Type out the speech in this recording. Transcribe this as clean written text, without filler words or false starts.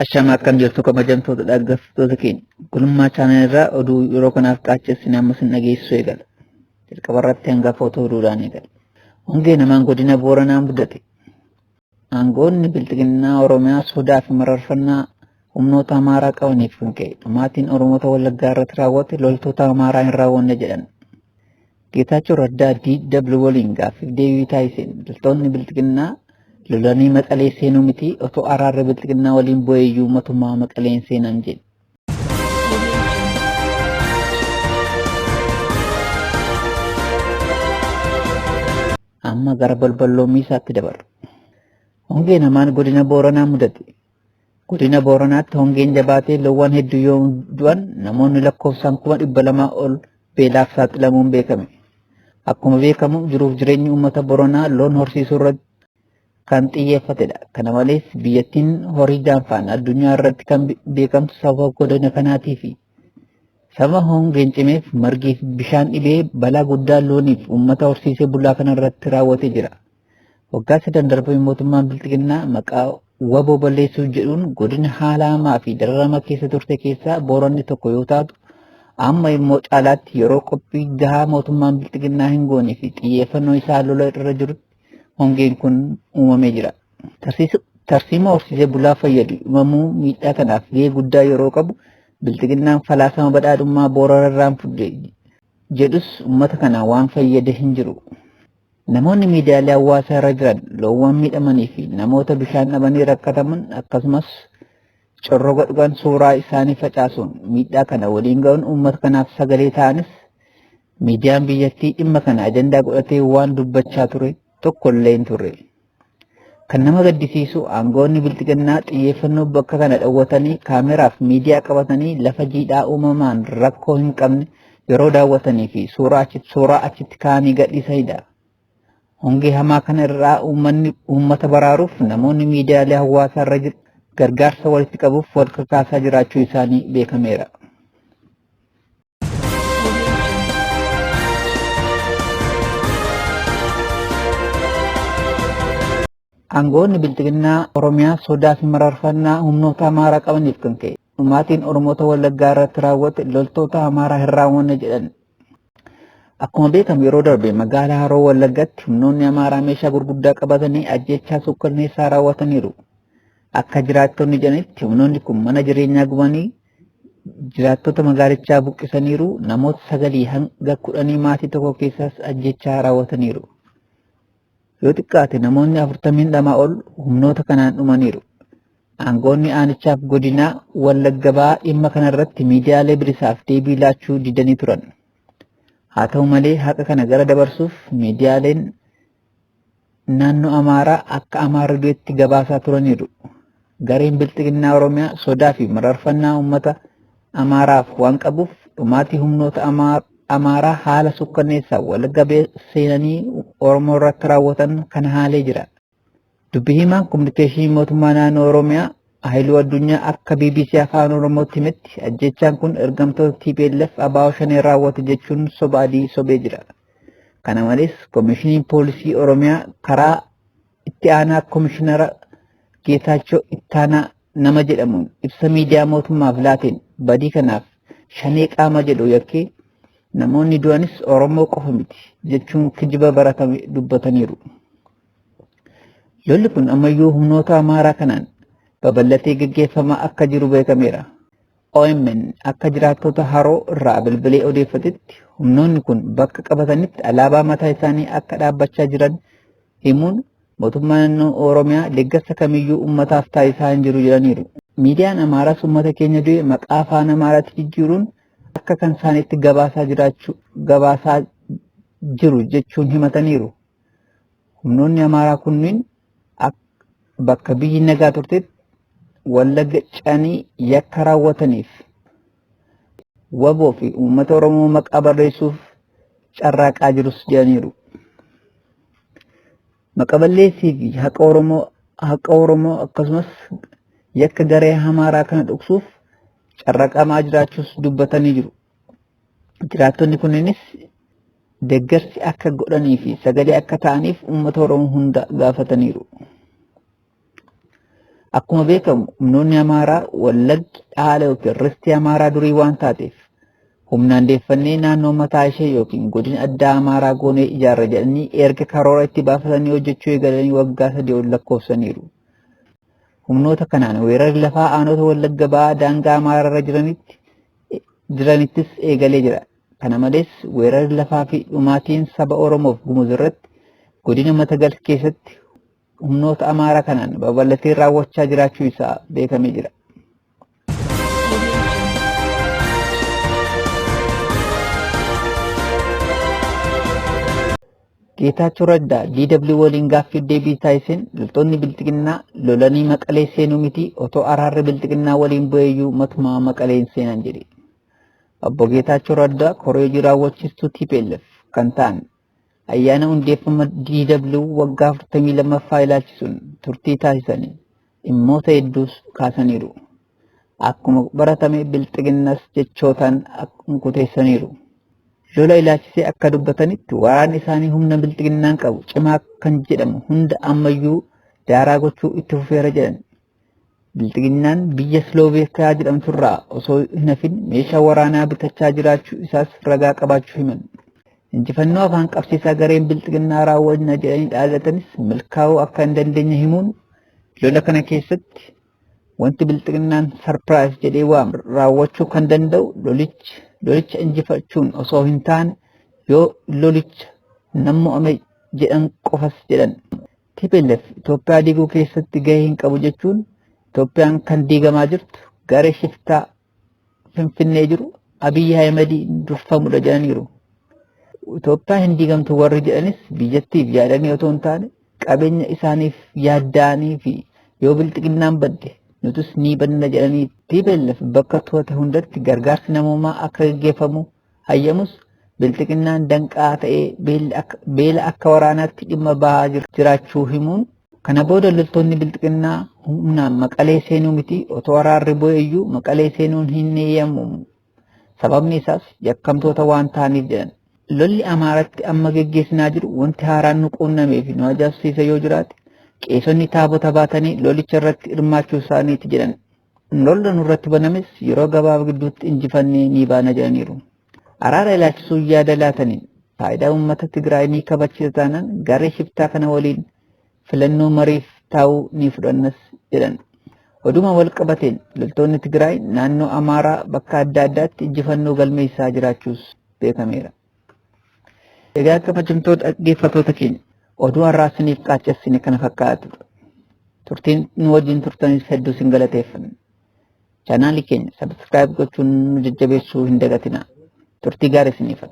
Ashama akkam jirtu kabajamtoota dhaggeeffattoota keenya. Guluma Channel irraa oduu yeroo kanaaf qaachisne amma sin dhageessuu eegala. Jalqaba irratti hangafa oduudhaan eegala. Hongee namaan godina Booranaa mudate. Aangoonni bilxiginnaa Oromiyaa sodaa fi mararfannaa humnoota Amaaraa qabaniif kan ka'e. Maatiin Oromoota wallaggaa irratti raawwate loltoota Amaaraa hin raawwanne jedhan. Geetachoo Radaa DW waliin gaaffiif deebii taasiseen loltoonni bilxiginnaa lolanii maqalee seenuu miti otoo araarri bilxiginnaa waliin bu'eeyyuu mootummaa maqaleen seenan jedhe. Amma gara balballoomii isaatti dabarra. Hongee namaan godina Booranaa mudate. Godina Booranaatti hongeen jabaatee loowwan hedduu yoo du'an namoonni lakkoofsaan 200,000 ol beelaaf saaxilamuun beekame. Akkuma beekamu jiruuf jireenyi uummata Booranaa loon horsiisuu irratti kan xiyyeeffatedha. Kanamalees biyyattiin horii gaanfaan addunyaa irratti kan beekamtu sababa godina kanaatii fi sababa hongeen cimeef margii fi bishaan dhibee balaa guddaa looniif uummata horsiisee bulaa kana irratti raawwatee jira. Waggaa 3 darbee mootummaan bilxiginnaa maqaa waboo balleessuuf jedhuun godina haala hamaa fi dararama keessa turte keessaa Booranni tokko yoo taatu amma immoo caalaatti yeroo qophii gahaa mootummaan bilxiginnaa hin goonee fi xiyyeeffannoo isaa lola irra jirutti hongeen kun uumamee jira. Tarsiima horsiisee bulaa fayyadu uumamuu miidhaa kanaaf gahee guddaa yeroo qabu bilxiginnaan falaasama badhaadhummaa Boorana irraan fudde jedhus uummata kana waan fayyade hin jiru. Namoonni miidiyaalee hawaasaa irra jiran loowwan miidhamanii fi namoota bishaan dhabanii rakkataman akkasumas corroga dhugan suuraa isaanii facaasuun miidhaa kana waliin ga'uun uummata kanaaf sagalee ta'anis miidiyaan biyyattii dhimma kana ajandaa godhatee waan dubbachaa ture tokko illee hin turre. Kan nama gaddisiisu aangoonni bilxiginnaa xiyyeeffannoo bakka kana dhawwatanii kaameraaf miidiyaa qabatanii lafa jiidhaa uumamaan rakkoo hin qabne yeroo daawwatanii fi suuraa achitti kaanii gadhiisanidha. Hongee hamaa kana irraa uummata baraaruuf namoonni miidiyaalee hawaasaa irra gargaarsa walitti qabuuf wal kakaasaa jiraachuu isaanii beekameera. Aangoonni bilxiginnaa Oromiyaa sodaa fi mararfannaa humnoota Amaaraa qabaniif kan ka'e. Maatiin Oromoota wallaggaa irratti raawwate loltoota Amaaraa hin raawwanne jedhan. Akkuma beekamu yeroo darbe magaalaa Haroo Wallaggaatti humnoonni Amaaraa meeshaa gurguddaa qabatanii ajjeechaa suukkanneessaa raawwataniiru. Akka jiraattonni jedhanitti humnoonni kun mana jireenyaa gubanii jiraattota magaalichaa buqqisaniiru. Namoota 9 hanga 10 maatii tokko keessas ajjeechaa raawwataniiru. Yoo xiqqaate namoonni 42 ol humnoota kanaan dhumaniiru. Aangoonni aanichaaf godinaa Wallaggaa dhimma kana irratti miidiyaalee bilisaaf deebii laachuu didanii turan. Haa ta'u malee haqa kana gara dabarsuuf miidiyaaleen naannoo Amaaraa akka Amaara du'etti gabaasaa turaniiru. Gareen bilxiginnaa Oromiyaa sodaa fi mararfannaa uummata Amaaraaf waan qabuuf dhumaatii humnoota Amaaraa haala suukkanneessaa Wallaggaa seenanii Oromoo irratti raawwatan kana haalee jira. Dubbii himaan kominikeeshinii mootummaa naannoo Oromiyaa Haayiluu Addunyaa akka BBC Afaan Oromootti himetti ajjechaan kun ergamtoota TPLF ABO shanee raawwate jechuun soba adii sobee jira. Kana malees Koomishiniin Poolisii Oromiyaa karaa itti aanaa Koomishinara Geetachoo ittaanaa nama jedhamuun ibsa miidiyaa mootummaaf laateen badii kanaaf shanee qaama jedhu yakkee namoonni du'anis Oromoo qofa miti jechuun kijiba baratame dubbataniiru. Lolli kun ammayyuu humnoota Amaaraa kanaan babal'atee gaggeeffamaa akka jiru beekameera. OMN akka jiraattota Haroo irraa bilbilee odeeffatetti humnoonni kun bakka qabatanitti alaabaa mataa isaanii akka dhaabbachaa jiran himuun mootummaan naannoo Oromiyaa deeggarsa kamiyyuu uummataaf taasisaa hin jiru jedhaniiru. Miidiyaan Amaaraas uummata keenya du'e maqaa afaan Amaaraatti jijjiiruun akka kan isaaniitti gabaasaa jiru jechuun himataniiru. Humnoonni Amaaraa kunniin bakka biyyi nagaa turtetti Wallagga canii yakka raawwataniif waboo fi uummata Oromoo maqaa barreessuuf carraaqaa jirus jedhaniiru. Maqaballeessii fi haqa Oromoo akkasumas yakka garee Amaaraa kana dhoksuuf carraaqamaa jiraachuus dubbatanii jiru. Jiraattonni kunniinis deeggarsi akka godhanii fi sagalee akka ta'aniif uummata Oromoo hunda gaafataniiru. Akkuma beekamu humnoonni Amaaraa wallaggi dhaala yookiin ristii Amaaraa durii waan taateef humnaan deeffannee naannoo mataa ishee yookiin godina addaa Amaaraa goonee ijaarra jedhanii erga karoora itti baafatanii hojjechuu eegalanii waggaa 3 ol lakkoofsaniiru. Humnoota kanaan weerarri lafaa aanota wallagga ba'aa daangaa Amaaraarra jiranittis eegalee jira. Kanamalees weerarri lafaa fi dhumaatiin saba Oromoof Gumuz irratti godina Matagal keessatti humnoota Amaaraa kanaan babal'atee raawwachaa jiraachuu isaa beekamee jira. Geetachoo Radaa DW waliin gaaffii deebii taasiseen loltoonni bilxiginnaa lolanii Maqalee seenuu miti otoo araarri bilxiginnaa waliin bu'eeyyuu matuma Maqaleen seenan jedhe. Obbo Geetachoo Radaa koree raawwachiistuu TPLF kan ta'an ayyaana hundeeffama DW waggaa 42ffaa ilaalchisuun turtii taasisanii dhimmoota hedduus kaasaniiru. Akkuma baratame bilxiginnas jechootaan kuteessaniiru. Lola ilaalchisee akka dubbatanitti waraanni isaanii humna bilxiginnaan qabu cimaa kan jedhamu hunda ammayyuu daaraa gochuu itti fufeera jedhan. Bilxiginnaan biyya Slooveekiyaa jedhamturraa osoo hin hafin meeshaa waraanaa bitachaa jiraachuu isaas ragaa qabaachuu himan. Injifannoo afaan qabsiisaa gareen bilxiginnaa raawwanna jedhanii dhaadatanis milkaa'uu akka hin dandeenye himuun lola kana keessatti wanti bilxiginnaan sarpiraayis jedhee waamu raawwachuu kan danda'u lolicha injifachuun osoo hin taane yoo lolicha namni ame jedhan qofas jedhan. TPLF Itoophiyaa diiguu keessatti gahee hin qabu jechuun Itoophiyaan kan diigamaa jirtu garee shiftaa Finfinnee jiru Abiyyi Ahimedii durfamudha jedhaniiru. Itoophiyaa hin diigamtu warri jedhanis biyyattiif yaadanii otoo hin taane qabeenya isaaniif yaadda'anii fi yoo bilxiginnaan badde nutus ni banna jedhanii TPLF bakka to'ate hundatti gargaarsi namummaa akka gaggeeffamu hayyamus bilxiginnaan danqaa ta'ee beela akka waraanaatti dhimma bahaa jiraachuu himuun kana booda loltoonni bilxiginnaa humnaan Maqalee seenuu miti otoo araarri bu'eeyyuu Maqalee seenuun hin eeyyamamu. Sababni isaas yakkamtoota waan ta'aniif jedhan. Lolli Amaaratti amma gaggeessinaa jiru wanti haaraan nu quunnamee fi nu ajaa'ibsiisa yoo jiraate qeesonni taabota baatanii lolicha irratti hirmaachuu isaaniiti jedhan. Lolli nurratti banames yeroo gabaabaa gidduutti injifannee ni baana jedhaniiru. Araara ilaalchisuu yaada laataniin faayidaa uummata Tigraay ni kabachiisa taanaan garee shiftaa kana waliin filannoo mariif taa'uu ni fudhannas jedhan. Oduma wal qabateen loltoonni Tigraay naannoo Amaaraa bakka adda addaatti injifannoo galmeessaa jiraachuus beekameera. Egaa kabajamtoota dhaggeeffattoota keenya oduu har'aa isiniif qaaccessine kana fakkaatu. Turtiin nu wajjin turtanis hedduu isin galateeffanna. Chaanaalii keenya subscribe gochuun nu jajjabeessuu hin dagatinaa. Turtii gaarii isiniif.